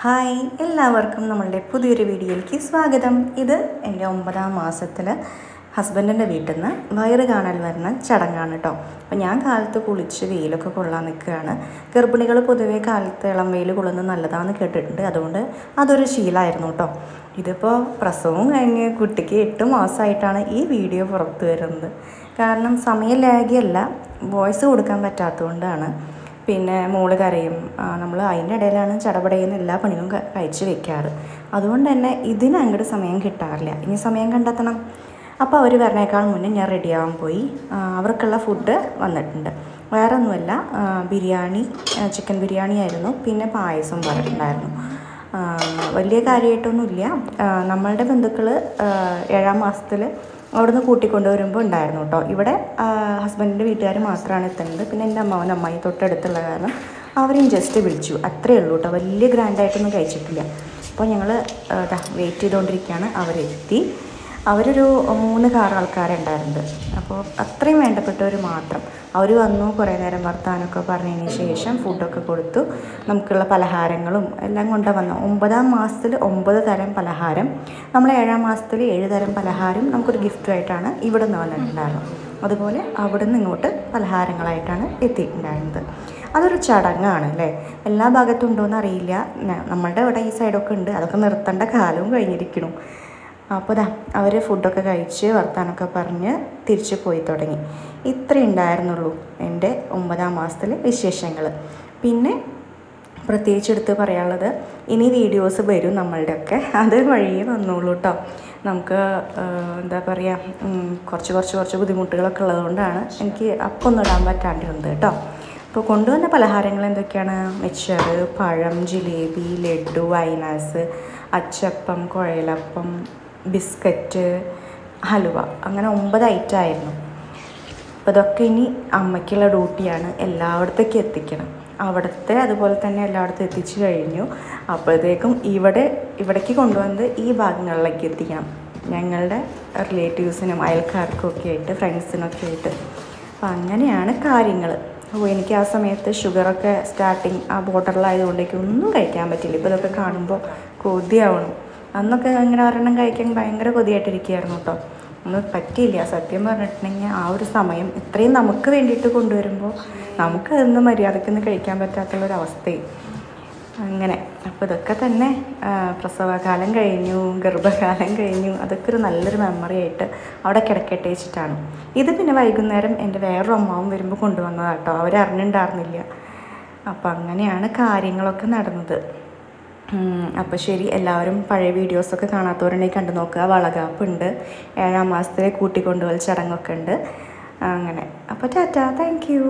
Hi, എല്ലാവർക്കും നമ്മളുടെ പുതിയൊരു വീഡിയോയിലേക്ക് സ്വാഗതം. ഇത് എൻ്റെ 9ാം മാസത്തിൽ ഹസ്ബൻഡിൻ്റെ വീട്ടിൽ നിന്ന് വയറ് കാണൽ വരുന്ന ചടങ്ങാണ് കേട്ടോ. അപ്പോൾ ഞാൻ കാലത്ത് കുളിച്ച് വെയിലൊക്കെ കൊള്ളാൻ നിൽക്കുകയാണ്. ഗർഭിണികൾ പൊതുവേ കാലത്ത് ഇളം വെയിൽ കൊള്ളുന്നത് നല്ലതാണെന്ന് കേട്ടിട്ടുണ്ട്. അതുകൊണ്ട് അതൊരു ശീലമായിരുന്നു കേട്ടോ. ഇതിപ്പോൾ പ്രസവവും കഴിഞ്ഞ് കുട്ടിക്ക് 8 മാസമായിട്ടാണ് ഈ വീഡിയോ പുറത്ത് വരുന്നത്. കാരണം സമയം ലാഗിയല്ല, വോയിസ് കൊടുക്കാൻ പറ്റാത്തതുകൊണ്ടാണ്. പിന്നെ മോള് കരയും, നമ്മൾ അതിൻ്റെ ഇടയിലാണ് ചടപടയുന്ന എല്ലാ പണികളും കഴിച്ച് വെക്കാറ്. അതുകൊണ്ട് തന്നെ ഇതിന് അങ്ങോട്ട് സമയം കിട്ടാറില്ല. ഇനി സമയം കണ്ടെത്തണം. അപ്പോൾ അവർ വരണേക്കാൾ മുന്നേ ഞാൻ റെഡിയാവാൻ പോയി. അവർക്കുള്ള ഫുഡ് വന്നിട്ടുണ്ട്. വേറെ ഒന്നുമല്ല, ബിരിയാണി, ചിക്കൻ ബിരിയാണി ആയിരുന്നു. പിന്നെ പായസം പറഞ്ഞിട്ടുണ്ടായിരുന്നു. വലിയ കാര്യമായിട്ടൊന്നുമില്ല. നമ്മളുടെ ബന്ധുക്കൾ 7ാം മാസത്തിൽ അവിടുന്ന് കൂട്ടിക്കൊണ്ടുവരുമ്പോൾ ഉണ്ടായിരുന്നു കേട്ടോ. ഇവിടെ ഹസ്ബൻഡിൻ്റെ വീട്ടുകാർ മാത്രമാണ് എത്തുന്നത്. പിന്നെ എൻ്റെ അമ്മായി തൊട്ടടുത്തുള്ള കാരണം അവരെയും ജസ്റ്റ് വിളിച്ചു, അത്രയേ ഉള്ളൂ കേട്ടോ. വലിയ ഗ്രാൻഡായിട്ടൊന്നും കഴിച്ചിട്ടില്ല. അപ്പോൾ ഞങ്ങൾ വെയിറ്റ് ചെയ്തുകൊണ്ടിരിക്കുകയാണ്. അവരെത്തി. അവരൊരു 3 കാർ ആൾക്കാരുണ്ടായിരുന്നത്. അപ്പോൾ അത്രയും വേണ്ടപ്പെട്ടവർ മാത്രം. അവർ വന്നു, കുറേ നേരം വർത്താനമൊക്കെ പറഞ്ഞതിന് ശേഷം ഫുഡൊക്കെ കൊടുത്തു. നമുക്കുള്ള പലഹാരങ്ങളും എല്ലാം കൊണ്ടുവന്നു. 9ാം മാസത്തിൽ 9 തരം പലഹാരം, നമ്മൾ 7ാം മാസത്തിൽ 7 തരം പലഹാരം നമുക്കൊരു ഗിഫ്റ്റുമായിട്ടാണ് ഇവിടെ നിന്ന് വന്നിട്ടുണ്ടായിരുന്നത്. അതുപോലെ അവിടെ നിന്ന് ഇങ്ങോട്ട് പലഹാരങ്ങളായിട്ടാണ് എത്തിയിട്ടുണ്ടായിരുന്നത്. അതൊരു ചടങ്ങാണ് അല്ലേ. എല്ലാ ഭാഗത്തും ഉണ്ടോയെന്ന് അറിയില്ല. നമ്മളുടെ ഇവിടെ ഈ സൈഡൊക്കെ ഉണ്ട്. അതൊക്കെ നിർത്തേണ്ട കാലവും കഴിഞ്ഞിരിക്കണം. അപ്പോൾ അവർ ഫുഡൊക്കെ കഴിച്ച് വർത്താനമൊക്കെ പറഞ്ഞ് തിരിച്ച് പോയി തുടങ്ങി. ഇത്രയേ ഉണ്ടായിരുന്നുള്ളൂ എൻ്റെ 9ാം മാസത്തിലെ വിശേഷങ്ങൾ. പിന്നെ പ്രത്യേകിച്ച് എടുത്ത് പറയാനുള്ളത്, ഇനി വീഡിയോസ് വരും നമ്മളുടെയൊക്കെ. അത് വഴിയേ വന്നോളൂ കേട്ടോ. നമുക്ക് എന്താ പറയുക, കുറച്ച് ബുദ്ധിമുട്ടുകളൊക്കെ ഉള്ളതുകൊണ്ടാണ് എനിക്ക് അപ്പം ഒന്നും ഇടാൻ പറ്റാണ്ടിരുന്നത് കേട്ടോ. അപ്പോൾ കൊണ്ടുവന്ന പലഹാരങ്ങൾ എന്തൊക്കെയാണ്? മിച്ചർ, പഴം, ജിലേബി, ലഡു, ഐനാസ്, അച്ചപ്പം, കുഴലപ്പം, ബിസ്ക്കറ്റ്, ഹലുവ, അങ്ങനെ 9 ഐറ്റം ആയിരുന്നു. അപ്പോൾ ഇതൊക്കെ ഇനി അമ്മയ്ക്കുള്ള ഡ്യൂട്ടിയാണ്. എല്ലായിടത്തേക്കും എത്തിക്കണം. അവിടുത്തെ അതുപോലെ തന്നെ എല്ലായിടത്തും എത്തിച്ചു കഴിഞ്ഞു. അപ്പോഴത്തേക്കും ഇവിടേക്ക് കൊണ്ടുവന്ന് ഈ ഭാഗങ്ങളിലേക്ക് എത്തിക്കണം. ഞങ്ങളുടെ റിലേറ്റീവ്സിനും അയൽക്കാർക്കും ഒക്കെ ആയിട്ട്, ഫ്രണ്ട്സിനൊക്കെ ആയിട്ട്. അപ്പം അങ്ങനെയാണ് കാര്യങ്ങൾ. അപ്പോൾ എനിക്ക് ആ സമയത്ത് ഷുഗറൊക്കെ സ്റ്റാർട്ടിങ് ആ ബോർഡറിലായതുകൊണ്ടേക്ക് ഒന്നും കഴിക്കാൻ പറ്റില്ല. ഇപ്പോൾ ഇതൊക്കെ കാണുമ്പോൾ കൊതിയാവണം. അന്നൊക്കെ ഇങ്ങനെ ഒരെണ്ണം കഴിക്കാൻ ഭയങ്കര കൊതിയായിട്ടിരിക്കുകയായിരുന്നു കേട്ടോ. ഒന്നും പറ്റിയില്ല. സത്യം പറഞ്ഞിട്ടുണ്ടെങ്കിൽ ആ ഒരു സമയം ഇത്രയും നമുക്ക് വേണ്ടിയിട്ട് കൊണ്ടുവരുമ്പോൾ നമുക്ക് അതൊന്നും മര്യാദയ്ക്കൊന്നും കഴിക്കാൻ പറ്റാത്തുള്ളൊരവസ്ഥയും അങ്ങനെ. അപ്പോൾ ഇതൊക്കെ തന്നെ പ്രസവകാലം കഴിഞ്ഞു, ഗർഭകാലം കഴിഞ്ഞു. അതൊക്കെ ഒരു നല്ലൊരു മെമ്മറി ആയിട്ട് അവിടെ കിടക്കട്ടെ വെച്ചിട്ടാണ്. ഇത് പിന്നെ വൈകുന്നേരം എൻ്റെ വേറൊരു അമ്മാവും വരുമ്പോൾ കൊണ്ടുവന്നതാണ് കേട്ടോ. അവരറിഞ്ഞിട്ടുണ്ടായിരുന്നില്ല. അപ്പോൾ അങ്ങനെയാണ് കാര്യങ്ങളൊക്കെ നടന്നത്. അപ്പോൾ ശരി, എല്ലാവരും പഴയ വീഡിയോസൊക്കെ കാണാത്തവരുണ്ടെങ്കിൽ കണ്ടു നോക്കുക. വളകാപ്പുണ്ട്, 7ാം മാസത്തിലെ കൂട്ടിക്കൊണ്ടുപോകൽ ചടങ്ങൊക്കെ ഉണ്ട് അങ്ങനെ. അപ്പോൾ ടാറ്റാ, താങ്ക് യു.